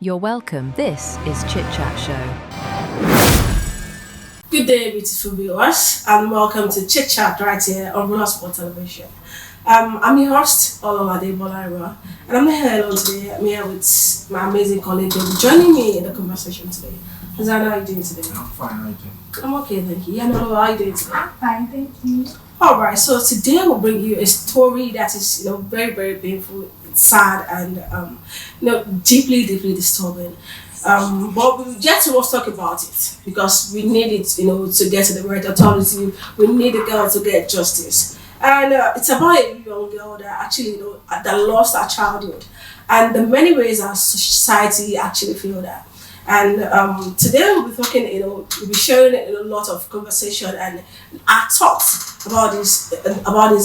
You're welcome. This is Chit Chat Show. Good day, beautiful viewers, and welcome to Chit Chat right here on Roller Sport Television. I'm your host, Olawade Bolaira, and I'm here alone today. I'm here with my amazing colleague who will be joining me in the conversation today. Hazana, how are you doing today? I'm fine, how are you doing? I'm okay, thank you. Yeah, how are you doing today? Fine, thank you. Alright, so today I will bring you a story that is, very, very painful, sad, and deeply, deeply disturbing. But we just want to talk about it because we need it, to get to the right authority. We need the girl to get justice. And it's about a young girl that actually, that lost her childhood, and the many ways our society actually feel that. And today we'll be talking, we'll be sharing a lot of conversation and our thoughts about this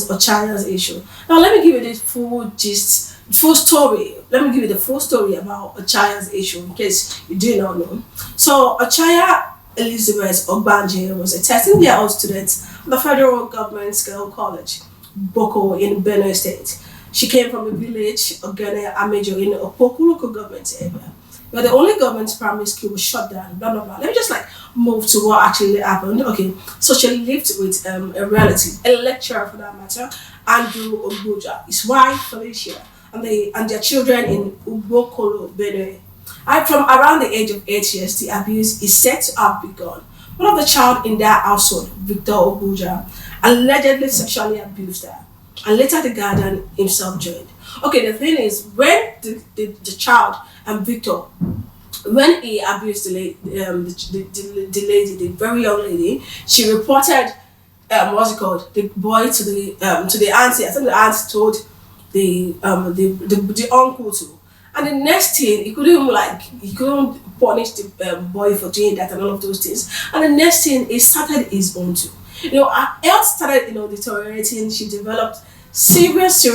Ochanya's issue. Now let me give you the full story. Let me give you the full story about Ochanya's issue in case you do not know. So Ochanya Elizabeth Ogbanje was a 13-year-old student at the federal government girls college, Boko in Benue State. She came from a village, Ogene Amejo, in Opoku local government area, where the only government primary school was shut down, blah, blah, blah. Let me just move to what actually happened. Okay, so she lived with a relative, a lecturer for that matter, Andrew Ogbuja, his wife, Felicia, and their children in Ubokolo, Benue. And from around the age of 8 years, the abuse is said to have begun. One of the child in their household, Victor Ogbuja, allegedly sexually abused her, and later the guardian himself joined. Okay, the thing is, when the child and Victor, when he abused the lady, the very young lady, she reported the boy to the auntie. I think the aunt told the uncle too. And the next thing, he couldn't punish the boy for doing that and all of those things. And the next thing, he started his own too. Her health started, deteriorating. She developed serious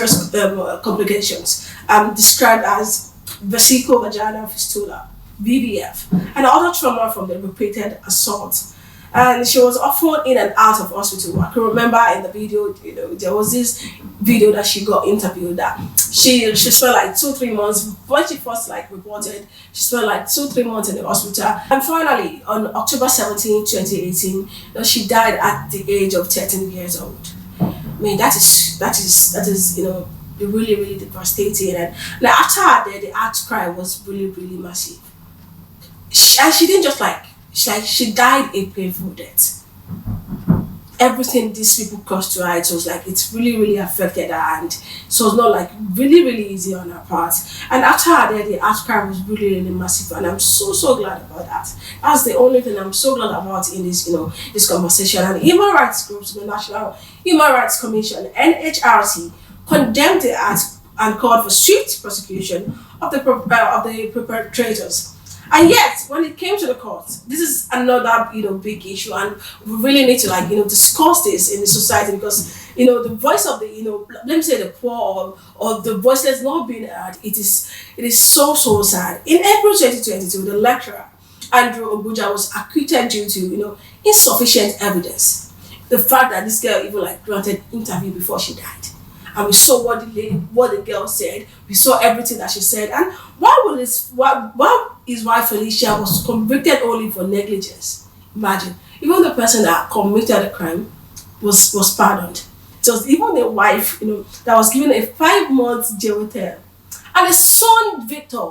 complications, described as vesico-vaginal fistula, VVF, and other trauma from the repeated assault. And she was often in and out of hospital. I can remember in the video, there was this video that she got interviewed that she spent 2-3 months. When she first reported, she spent 2-3 months in the hospital. And finally, on October 17, 2018, she died at the age of 13 years old. I mean, that is really, really devastating. And after her death, the outcry was really, really massive. She didn't just she died a painful death. Everything these people crossed to her, it was it's really, really affected her, and so it's not really, really easy on her part. And after her death, the outcry was really, really massive, and I'm so glad about that. That's the only thing I'm so glad about in this, this conversation. And human rights groups, the National Human Rights Commission, NHRC, condemned the act and called for swift prosecution of the perpetrators. And yet, when it came to the court, this is another, big issue, and we really need to, discuss this in the society because, the voice of the, let me say the poor or the voiceless not being heard, it is so sad. In April 2022, the lecturer, Andrew Ogbuja, was acquitted due to, insufficient evidence. The fact that this girl even, granted interview before she died. And we saw what the girl said. We saw everything that she said. And why his wife Felicia was convicted only for negligence? Imagine, even the person that committed the crime was pardoned. It was even the wife, that was given a 5-month jail term. And the son Victor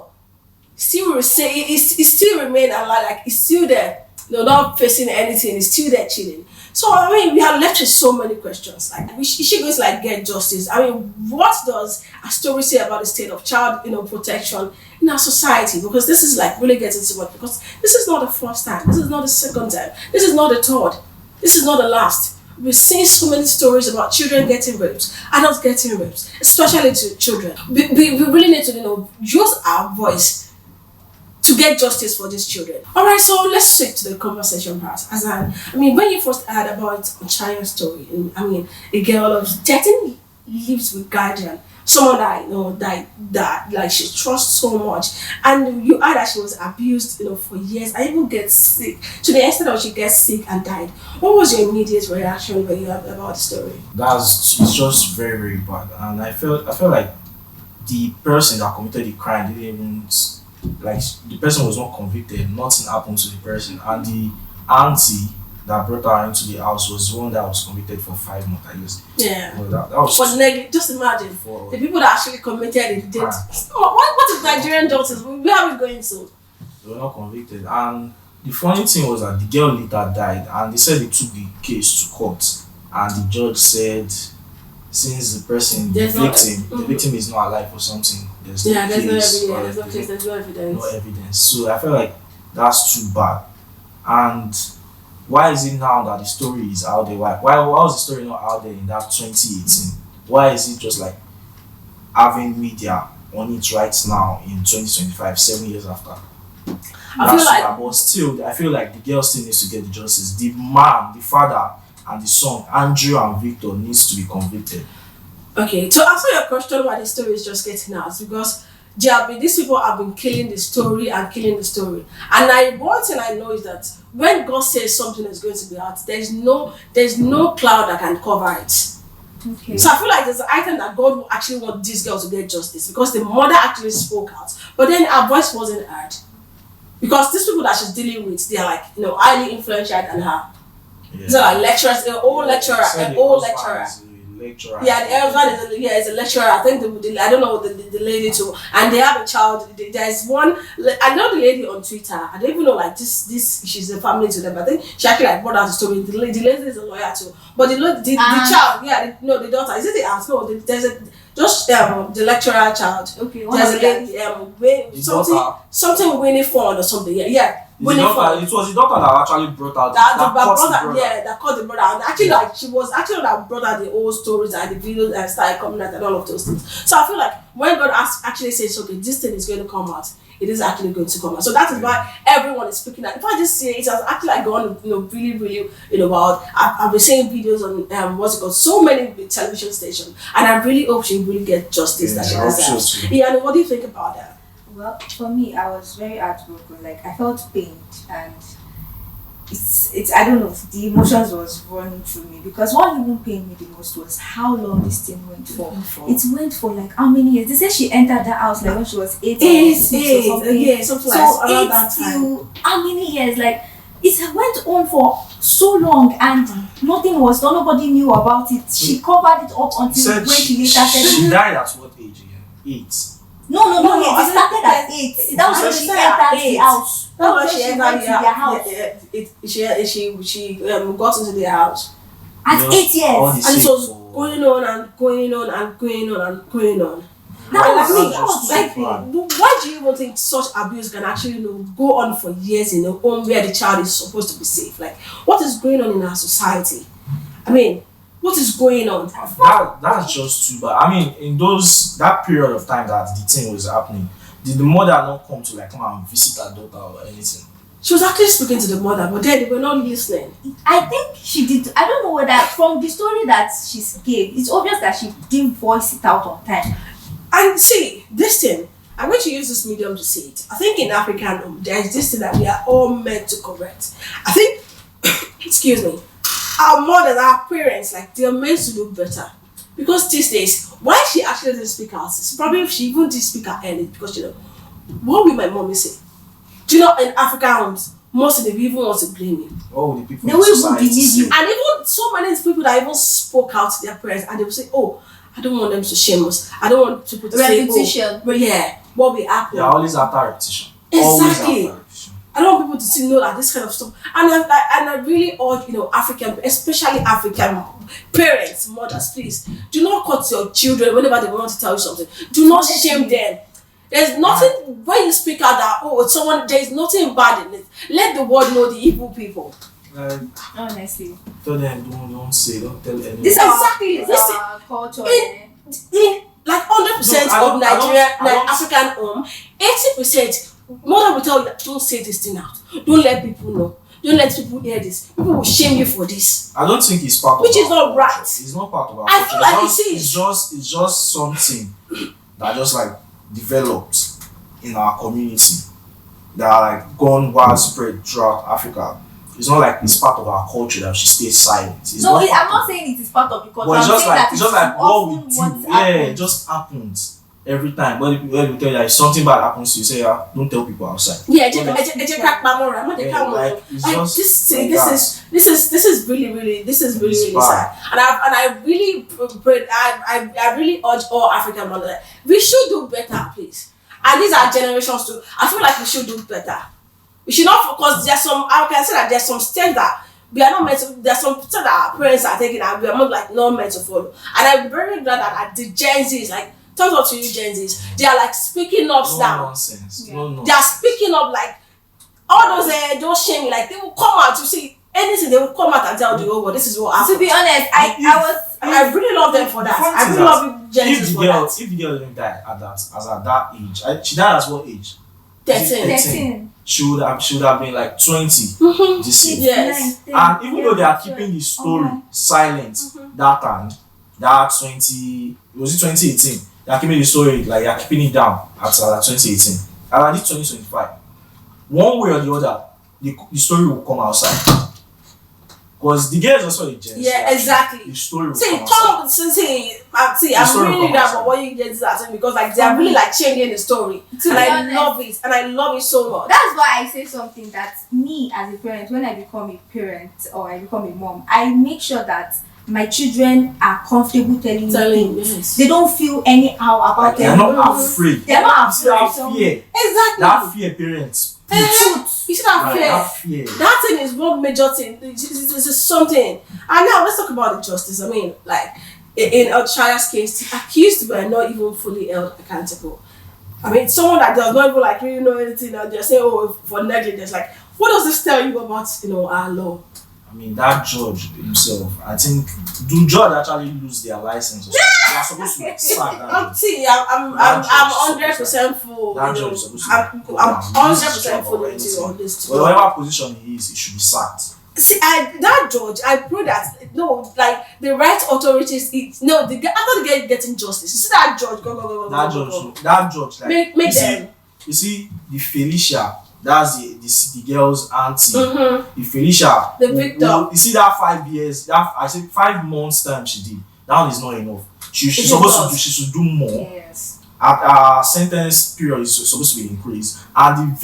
still still remained alive. He's still there, not facing anything. He's still there chilling. So we are left with so many questions. Is she going to get justice? What does a story say about the state of child, protection in our society? Because this is really getting too much. Because this is not the first time. This is not the second time. This is not the third. This is not the last. We've seen so many stories about children getting raped, adults getting raped, especially to children. We really need to, use our voice to get justice for these children. Alright, so let's switch to the conversation part. When you first heard about Ochanya's story, a girl of 13 lives with guardian, someone that she trusts so much, and you heard that she was abused, for years, and even gets sick to the extent that she gets sick and died. What was your immediate reaction when you heard about the story? It's just very, very bad, and I felt like the person that committed the crime didn't even like the person was not convicted, nothing happened to the person, and the auntie that brought her into the house was the one that was convicted for 5 months, I guess. Yeah. Well, that was But just imagine for the people that actually committed it did. What is Nigerian justice? We have it going to. they were not convicted. And the funny thing was that the girl later died, and they said they took the case to court, and the judge said since the person, There's no- the victim is not alive or something, there's no Yeah, there's no case, evidence. or There's no case. There's no evidence. no evidence. So I feel like that's too bad. And why is it now that the story is out there? Why was the story not out there in that 2018? Why is it just like having media on it right now in 2025, 7 years after? I feel like But still, I feel like the girl still needs to get the justice. The man, the father, and the son, Andrew and Victor, needs to be convicted. okay. To answer your question, why the story is just getting out, because these people have been killing the story and killing the story. And one thing I know is that when God says something is going to be out, there's no cloud that can cover it. Okay. So I feel like there's an item that God will actually want this girl to get justice because the mother actually spoke out, but then her voice wasn't heard. Because these people that she's dealing with, they are like, highly influential than her. Yeah. So like lecturers, an old lecturer, Said an the old husband lecturer. is a lecturer. Yeah, the husband is a lecturer. I think I don't know the lady too, and they have a child. There's one. I know the lady on Twitter. I don't even know like this. She's a family to them. I think she actually like brought out the story. The lady is a lawyer too, but the child, the daughter. Is it the aunt? No, there's a just the lecturer child. Okay. There's a lady something winning fund or something. Yeah. It was the daughter that actually brought out That brother. caught the brother. And actually, like she was actually that brought out the old stories and the videos and started coming out and all of those things. So I feel like when God actually says, okay, this thing is going to come out, it is actually going to come out. So that is why everyone is speaking out. If I just say it has actually like gone, really, really, wild. I've been seeing videos on what's it called, so many television stations, and I really hope she really get justice that she deserves. Yeah, and what do you think about that? Well, for me, I was very heartbroken. Like I felt pained, and it's I don't know. The emotions was running through me because what even pained me the most was how long this thing went for. It went for like how many years? They said she entered that house like when she was 8 or 6 or something. Yeah, something So like around that 8 time. till how many years? Like it went on for so long and nothing was done. Nobody knew about it. She covered it up until when she later said. She died at what age again? 8. No. I It started at 8. That was when she entered the house. That was when she went to their house. She got into their house. At 8 all years. the And it was sake for- going on and going on and going on and going on. That Like, was me, that was like, like why do you even think such abuse can actually go on for years in a home where the child is supposed to be safe? Like, what is going on in our society? I mean, what is going on? That's just too bad. I mean, in that period of time that the thing was happening, did the mother not come and visit her daughter or anything? She was actually speaking to the mother, but then they were not listening. I think she did. I don't know whether from the story that she gave, it's obvious that she didn't voice it out on time. And see, this thing, I'm going to use this medium to say it. I think in African, there is this thing that we are all meant to correct. I think, excuse me, our mothers, our parents, like they are meant to do better. Because these days, why she actually didn't speak out is probably if she even did speak out early, because what will my mommy say? Do you know, in African homes, most of the people want to blame you. What would the people They in will even society believe say? you. And even so many people that even spoke out to their parents and they will say, oh, I don't want them to shame us. I don't want people to Repetition. say, oh, yeah, what will happen? They're always after repetition. Exactly. Always after repetition. I don't want people to still know that this kind of stuff. And I really urge, African, especially African parents, mothers, please, do not cut your children whenever they want to tell you something. Do not shame them. There's nothing, when you speak out that, there's nothing bad in it. Let the world know the evil people. Honestly, Tell them, don't tell anyone. this Exactly. is Listen, our culture. in like 100% No, I of don't- Nigeria, I don't- African home, 80% mother will tell you that don't say this thing out. Don't let people know. Don't let people hear this. People will shame you for this. I don't think it's part Which of is our not culture. right. It's not part of our I culture. feel like It's it is. it's just something that just like developed in our community that are like gone widespread throughout Africa. It's not like it's part of our culture that she stays silent. It's No, not I'm part not saying it is part of the culture. But it's I'm just saying like that it's just like what we often do. what's Yeah, it happened. just happens. every time when they tell you that if something bad happens to you, say don't tell people outside. Yeah, just crack my moral. I'm Like, it's just this is really sad. And I really pray, I really urge all African mothers, we should do better, please. And these are generations too. I feel like we should do better. We should not, because I can say that there's some steps that we are not meant to, there's some steps that our parents are taking and we are not meant to follow. And I'm very glad that the Gen Zs, like, turns out to you Gen Zs, they are like speaking up now. Nonsense. Yeah. No nonsense. They are speaking up, like, all those shaming, like, they will come out to see anything, they will come out and tell the whole world this is what happened. To be honest, I really love them for that. I really love Gen Zs for that. If the girl didn't die at that age, she died at what age? 13. She would have been like 20 this year. Yes. And even though they are keeping the story silent that time, that 20, was it 2018? They are keeping the story, like, they are keeping it down at 2018. And at this 2025, one way or the other, the story will come outside. Because the girl is also a Gen Z. Yeah, exactly. The story will See, come outside. I'm really that about what you get to that, because like they are really like changing the story, To and be I honest, love it, and I love it so much. That's why I say something that me as a parent, when I become a parent or I become a mom, I make sure that my children are comfortable telling me things. Yes. They don't feel anyhow about Like, they're them. not afraid. They're not You see that afraid. fear. Exactly. That fear, parents. You see that Like, fear? that fear. That thing is one major thing. This is something. And now let's talk about the justice. I mean, like in Ochanya's case, the accused were not even fully held accountable. I mean, someone that does not even like really know anything, and they're saying, "Oh, for negligence." Like, what does this tell you about our law? I mean, that judge himself, I think, do judge actually lose their license or something? They are supposed to sack that judge. See, I'm 100% full. That You know, judge is supposed to I'm go down, lose his 100% job full or into anything. on this. Well, whatever position he is, he should be sacked. See, that judge, I pray that like the right authorities, after the guy getting justice, you see that judge go. That judge, like, Make them. You see, the Felicia, that's the girl's auntie. Mm-hmm. The Felicia, The victim. You see that 5 years, I said 5 months time she did. That one is not enough. She should do more. Yes. Our sentence period is supposed to be increased, and the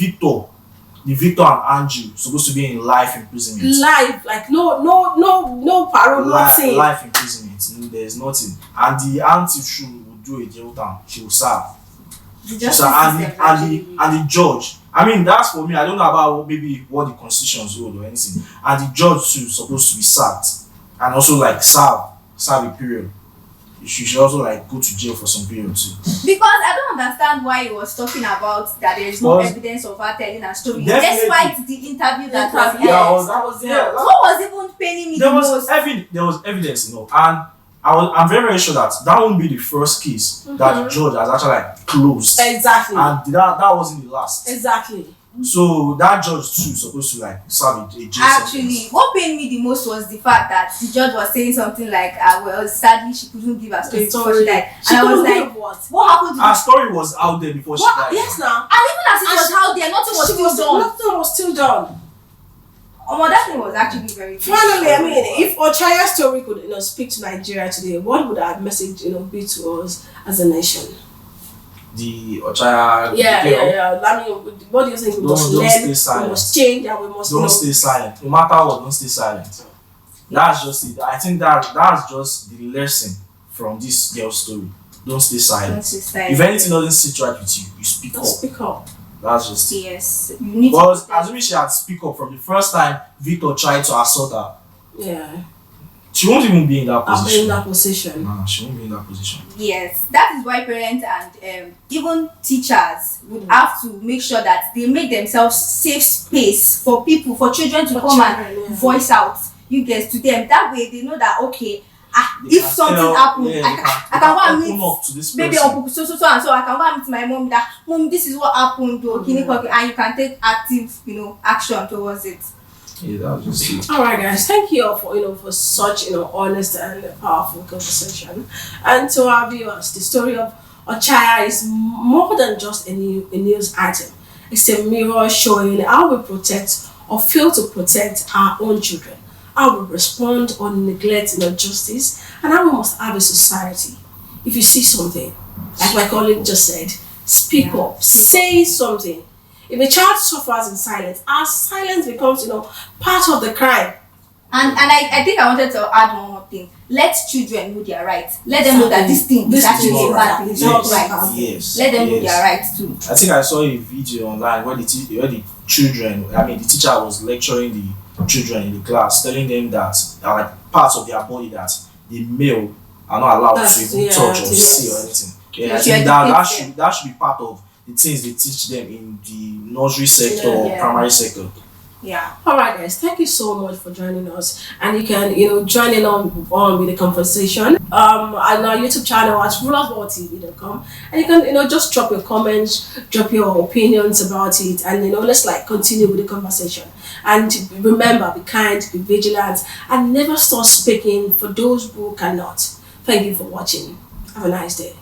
Victor and Andrew supposed to be in life imprisonment. Life, like no parole, nothing. Life imprisonment. There's nothing. And the auntie will do a jail time. She will serve. The justice And system actually- the judge. I mean, that's for me. I don't know about maybe what the constitutions hold or anything. And the judge too is supposed to be sacked and also like serve a period. She should also like go to jail for some period too. Because I don't understand why he was talking about that there is no Because- evidence of her telling her story. Definitely. Despite the interview that was Interview. held. That was yeah. What was even paining me There the was most? there was evidence, and I'm very, very sure that won't be the first case that the judge has actually like closed, Exactly. and that wasn't the last. Exactly. So that judge too supposed to like serve a jail Actually, sentence. what pained me the most was the fact that the judge was saying something like, well, sadly she couldn't give her story before she died. And I was like, what happened to Her the story was out there before she died. Yes, now. And even as it was out there, nothing was still done. Nothing was still done. That thing was actually very Finally, I mean, if Ochanya's story could speak to Nigeria today, what would our message be to us as a nation? The Ochanya. Yeah. I mean, what do you think? We must Don't learn, stay we silent. must change, and we must Don't stay silent. No matter what, don't stay silent. That's just it. I think that's just the lesson from this girl's story. Don't stay silent. If anything doesn't sit right with you, you speak up. Speak up. That's just it. Yes, you need Because to. assuming she had speak up from the first time Victor tried to assault her, Yeah. she won't even be in that I'm position. in that position. Nah, she won't be in that position. Yes, that is why parents and even teachers would have to make sure that they make themselves safe space for children to come and voice out. You guys to them. That way they know that okay, if something happens, I can go and meet open up to this maybe person. uncle so and so. I can go and meet my mom that mom, this is what happened, and you can take active, action towards it. Yeah, that was just it. All right, guys. Thank you all for such honest and powerful conversation. And to our viewers, the story of Ochanya is more than just a news item. It's a mirror showing how we protect or fail to protect our own children, how we respond on neglect and injustice, and how we must have a society. If you see something, Like my colleague just said, speak Yeah, up, say something. If a child suffers in silence, our silence becomes, part of the crime. And I think I wanted to add one more thing. Let children know their rights. Let them know that this thing is actually a bad thing. It's not right. Yes. Let them know yes. their rights too. I think I saw a video online where the children, the teacher was lecturing the children in the class, telling them that like parts of their body that the male are not allowed to even touch or see or anything. Yeah, I think that should be part of the things they teach them in the nursery sector or primary sector. Yeah. All right, guys. Thank you so much for joining us, and you can, join in on with the conversation. On our YouTube channel at rulersballtv.com, and you can, just drop your comments, drop your opinions about it, and let's continue with the conversation. And remember, be kind, be vigilant, and never stop speaking for those who cannot. Thank you for watching. Have a nice day.